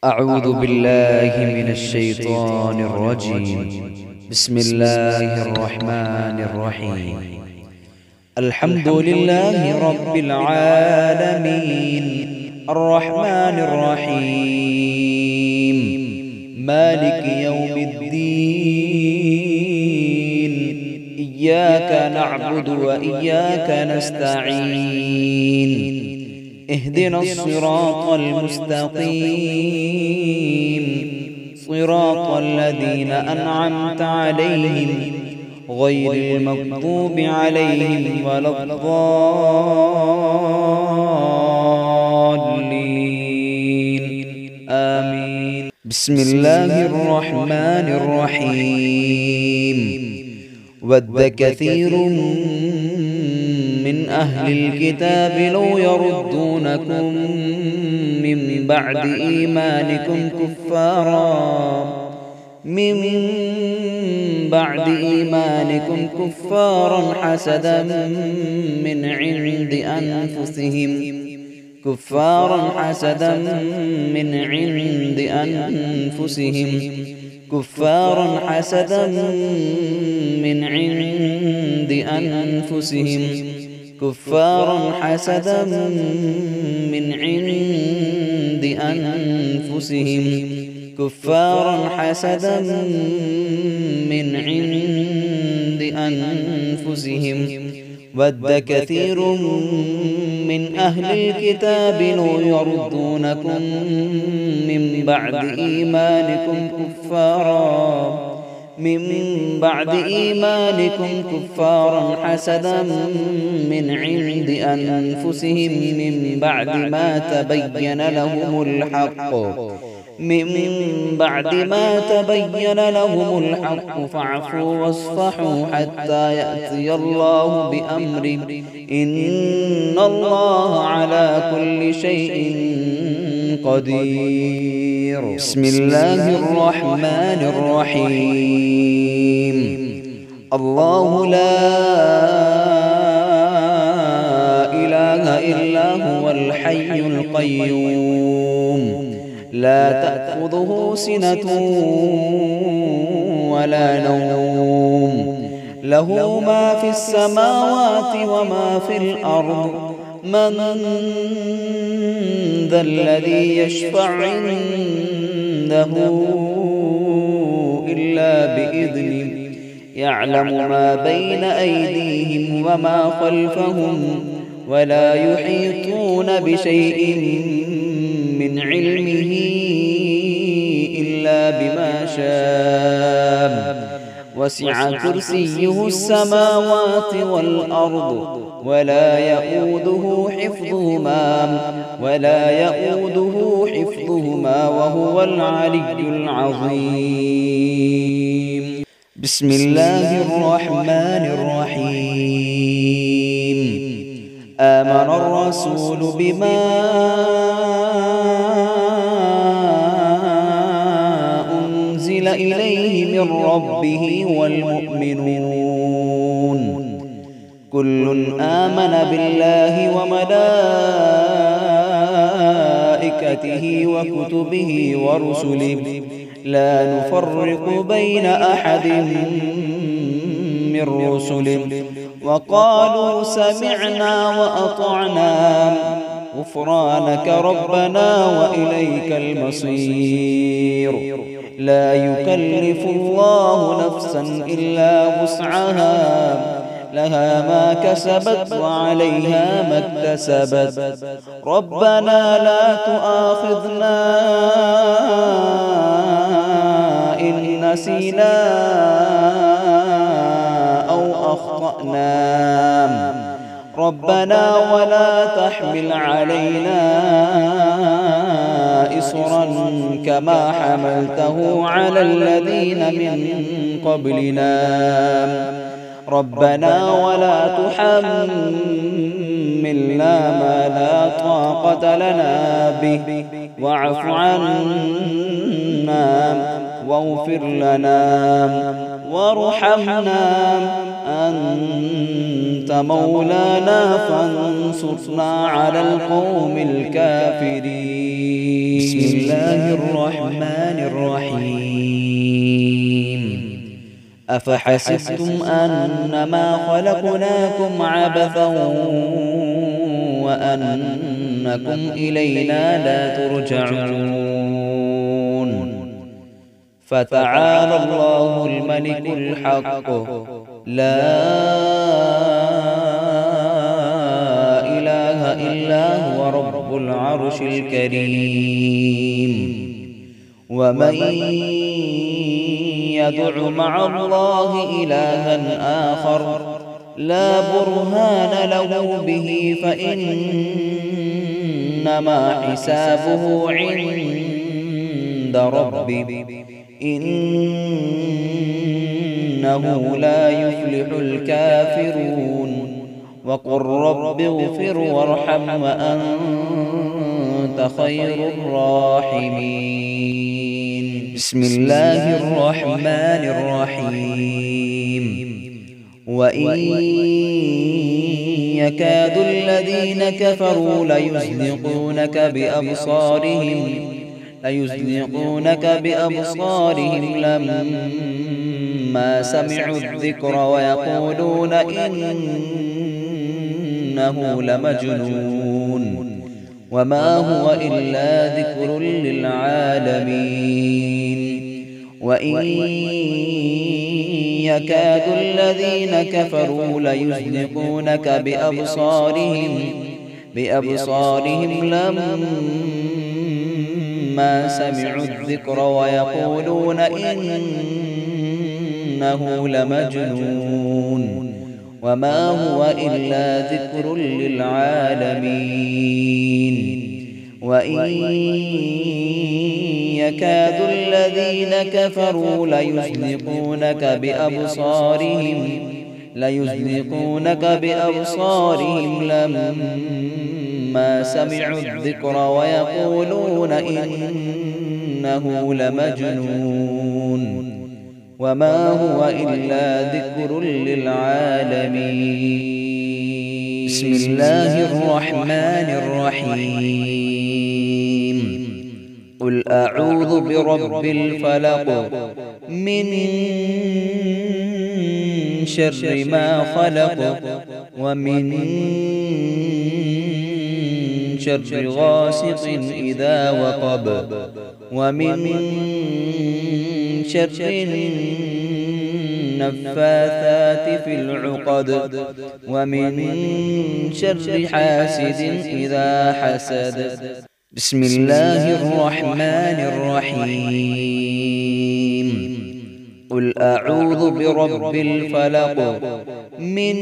أعوذ بالله من الشيطان الرجيم. بسم الله الرحمن الرحيم. الحمد لله رب العالمين، الرحمن الرحيم، مالك يوم الدين. إياك نعبد وإياك نستعين. اهدنا الصراط المستقيم، صراط الذين أنعمت عليهم غير المغضوب عليهم ولا الضالين. آمين. بسم الله الرحمن الرحيم. ود كثير من أهل الكتاب لو يردونكم من بعد إيمانكم كفارا حسدا من عند أنفسهم ود كثير من أهل الكتاب لو يردونكم من بعد إيمانكم كفارا حسدا من عند أنفسهم من بعد ما تبين لهم الحق فاعفوا واصفحوا حتى يأتي الله بأمره، إن الله على كل شيء قدير. بسم الله الرحمن الرحيم. الله لا إله إلا هو الحي القيوم، لا تأخذه سنة ولا نوم، له ما في السماوات وما في الأرض. من ذا الذي يشفع عنده إلا بإذنه، يعلم ما بين أيديهم وما خلفهم، ولا يحيطون بشيء من علمه إلا بما شاء. وسع كرسيه السماوات والأرض ولا يؤوده حفظهما وهو العلي العظيم. بسم الله الرحمن الرحيم. آمن الرسول بما أنزل إليه من ربه والمؤمنون كل آمن بالله وملائكته وكتبه ورسله لا نفرق بين أحد من رسله، وقالوا سمعنا وأطعنا غفرانك ربنا وإليك المصير. لا يكلف الله نفسا إلا وسعها، لها ما كسبت وعليها ما اكتسبت. ربنا لا تؤاخذنا إن نسينا أو أخطأنا، ربنا ولا تحمل علينا إصرا كما حملته على الذين من قبلنا، ربنا ولا تحملنا ما لا طاقة لنا به، واعف عنا واغفر لنا وارحمنا، أنت مولانا فانصرنا على القوم الكافرين. بسم الله الرحمن الرحيم أفحسبتم أنما خلقناكم عبثا وأنكم إلينا لا ترجعون فتعالى الله الملك الحق لا إله إلا هو رب العرش الكريم ومن يدع مع الله إلها آخر لا برهان له به فإنما حسابه عند ربه إنه لا يفلح الكافرون وقل رب اغفر وارحم وأنت خير الراحمين بسم الله الرحمن الرحيم وإن يكاد الذين كفروا ليزلقونك بأبصارهم لما سمعوا الذكر ويقولون إنه لمجنون وما هو إلا ذكر للعالمين وإن يكاد الذين كفروا ليزلقونك بأبصارهم لما سمعوا الذكر ويقولون إنه لمجنون وما هو إلا ذكر للعالمين وإن يكاد الذين كفروا ليزلقونك بأبصارهم لما سمعوا الذكر ويقولون إنه لمجنون وما هو إلا ذكر للعالمين بسم الله الرحمن الرحيم قل أعوذ برب الفلق من شر ما خلق ومن شر غاسق إذا وقب ومن شر النفاثات في العقد ومن شر حاسد إذا حسد بسم الله الرحمن الرحيم قل أعوذ برب الفلق من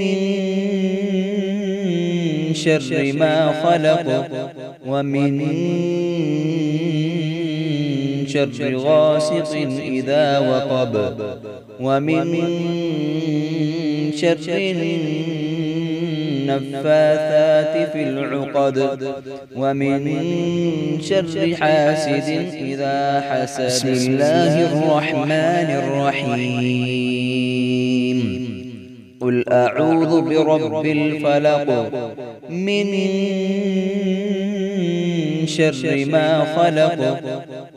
شر ما خلق ومن شر غاسق إذا وقب ومن شر النفاثات في العقد ومن شر حاسد إذا حسد بسم الله الرحمن الرحيم قل أعوذ برب الفلق من شر ما خلق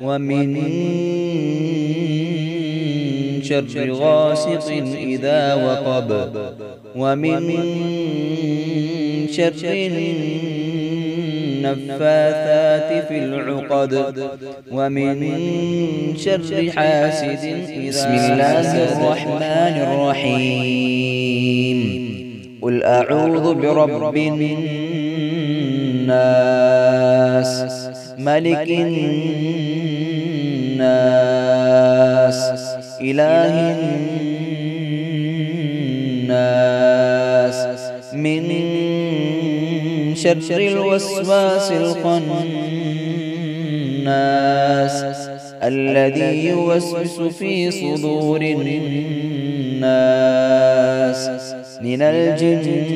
ومن شر غاسق إذا وقب ومن شر النفاثات في العقد ومن شر حاسد بسم الله الرحمن الرحيم قل أعوذ برب الناس ملك الناس إله الناس من شر الوسواس الخناس الذي يوسوس في صدور الناس من الجنة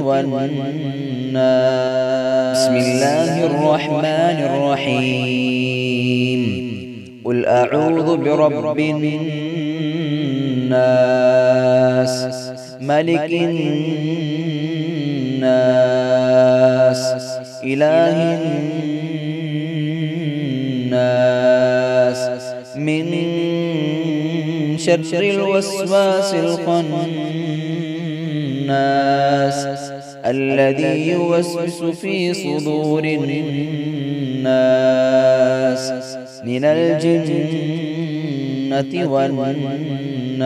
والناس بسم الله الرحمن الرحيم قل أعوذ برب الناس ملك الناس إله الناس من شر الوسواس الخناس الذي يوسوس في صدور الناس من الجنة والناس.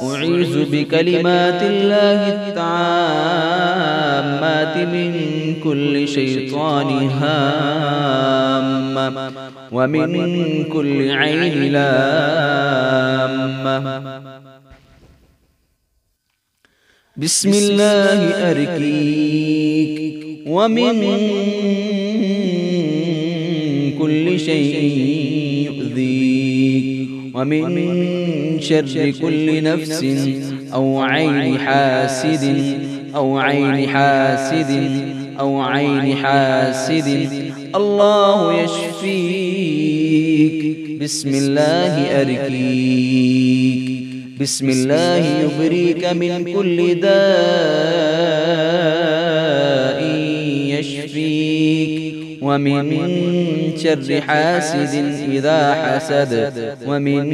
أعوذ بكلمات الله التامات من كل شيطان هامة ومن كل عين لامة. بسم الله أرقيك ومن كل شيء يؤذيك ومن شر كل نفس أو عين حاسد الله يشفيك. بسم الله أرقيك. بسم الله يبريك من كل داء يشفيك ومن شر حاسد إذا حسد ومن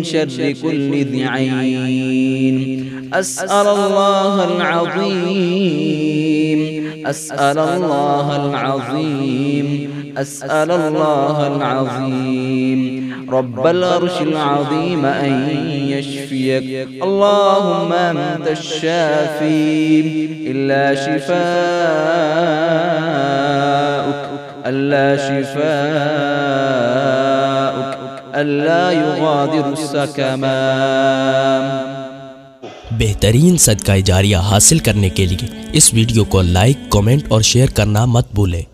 شر كل ذي عين. أسأل الله العظيم أسأل الله العظيم أسأل الله العظيم رب العرش العظيم أن يشفيك. اللهم أنت الشافي إلا شفاءك ألا يغادر السقما. बेहतरीन सदका जारिया हासिल करने के लिए इस वीडियो को लाइक, कमेंट और शेयर करना मत भूलें।